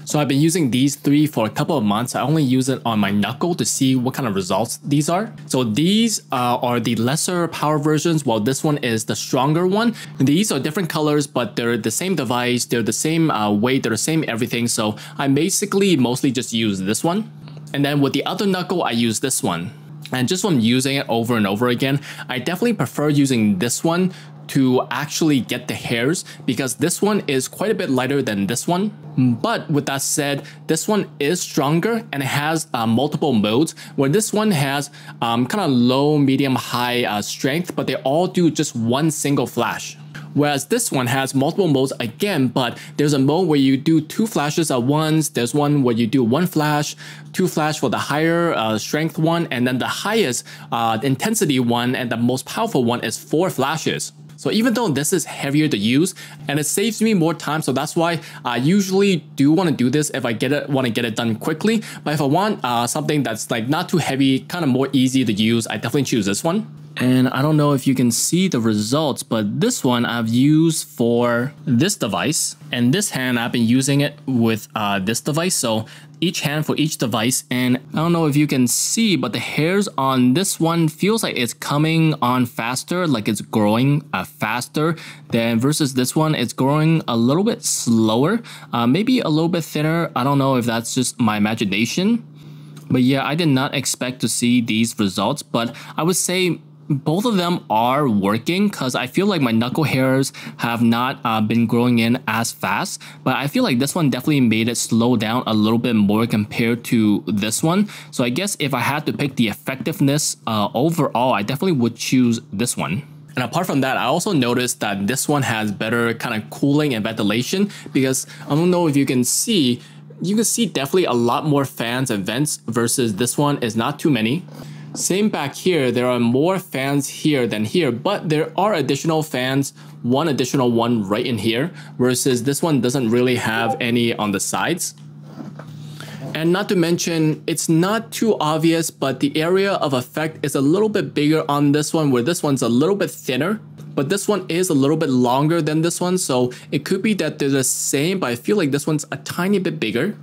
So I've been using these three for a couple of months. I only use it on my knuckle to see what kind of results these are. So these are the lesser power versions, while this one is the stronger one. These are different colors, but they're the same device, they're the same weight, they're the same everything. So I basically mostly just use this one. And then with the other knuckle, I use this one. And just from using it over and over again, I definitely prefer using this one to actually get the hairs, because this one is quite a bit lighter than this one. But with that said, this one is stronger and it has multiple modes, where this one has kind of low, medium, high strength, but they all do just one single flash. Whereas this one has multiple modes again, but there's a mode where you do 2 flashes at once. There's one where you do 1 flash, 2 flash for the higher strength one, and then the highest intensity one and the most powerful one is 4 flashes. So even though this is heavier to use and it saves me more time, so that's why I usually do want to do this if I want to get it done quickly. But if I want something that's like not too heavy, kind of more easy to use, I definitely choose this one. And I don't know if you can see the results, but this one I've used for this device, and this hand I've been using it with this device. So each hand for each device, and I don't know if you can see, but the hairs on this one feels like it's coming on faster, like it's growing faster than versus this one. It's growing a little bit slower, maybe a little bit thinner. I don't know if that's just my imagination, but yeah, I did not expect to see these results. But I would say both of them are working, because I feel like my knuckle hairs have not been growing in as fast, but I feel like this one definitely made it slow down a little bit more compared to this one. So I guess if I had to pick the effectiveness overall, I definitely would choose this one. And apart from that, I also noticed that this one has better kind of cooling and ventilation, because I don't know if you can see definitely a lot more fans and vents versus this one is not too many. Same back here, there are more fans here than here, but there are additional fans, one additional one right in here, versus this one doesn't really have any on the sides. And not to mention, it's not too obvious, but the area of effect is a little bit bigger on this one, where this one's a little bit thinner, but this one is a little bit longer than this one. So it could be that they're the same, but I feel like this one's a tiny bit bigger.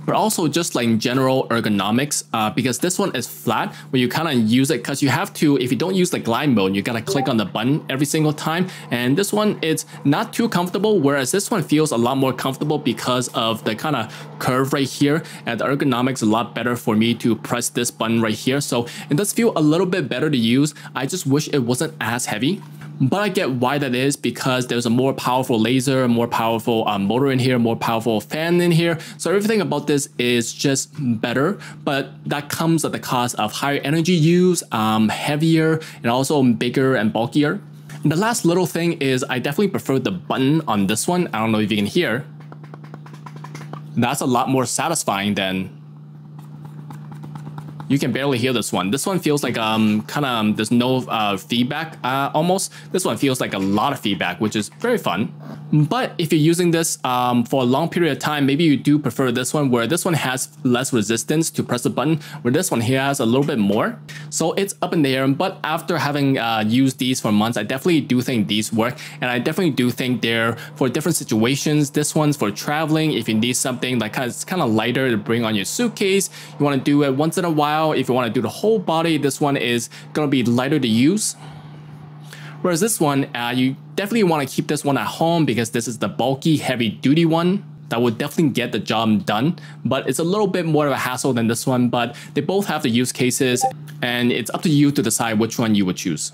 But also just like general ergonomics, because this one is flat, where you kind of use it, because you have to, if you don't use the glide mode, you gotta click on the button every single time. And this one, it's not too comfortable, whereas this one feels a lot more comfortable because of the kind of curve right here, and the ergonomics a lot better for me to press this button right here. So it does feel a little bit better to use. I just wish it wasn't as heavy. But I get why that is, because there's a more powerful laser, more powerful motor in here, more powerful fan in here. So everything about this is just better, but that comes at the cost of higher energy use, heavier, and also bigger and bulkier. And the last little thing is I definitely prefer the button on this one. I don't know if you can hear. That's a lot more satisfying than... You can barely hear this one. This one feels like there's no feedback almost. This one feels like a lot of feedback, which is very fun. But if you're using this for a long period of time, maybe you do prefer this one, where this one has less resistance to press the button, where this one here has a little bit more. So it's up in the air. But after having used these for months, I definitely do think these work. And I definitely do think they're for different situations. This one's for traveling. If you need something like it's kind of lighter to bring on your suitcase, you want to do it once in a while. If you want to do the whole body, this one is going to be lighter to use. Whereas this one, you definitely want to keep this one at home, because this is the bulky, heavy duty one that would definitely get the job done. But it's a little bit more of a hassle than this one, but they both have the use cases, and it's up to you to decide which one you would choose.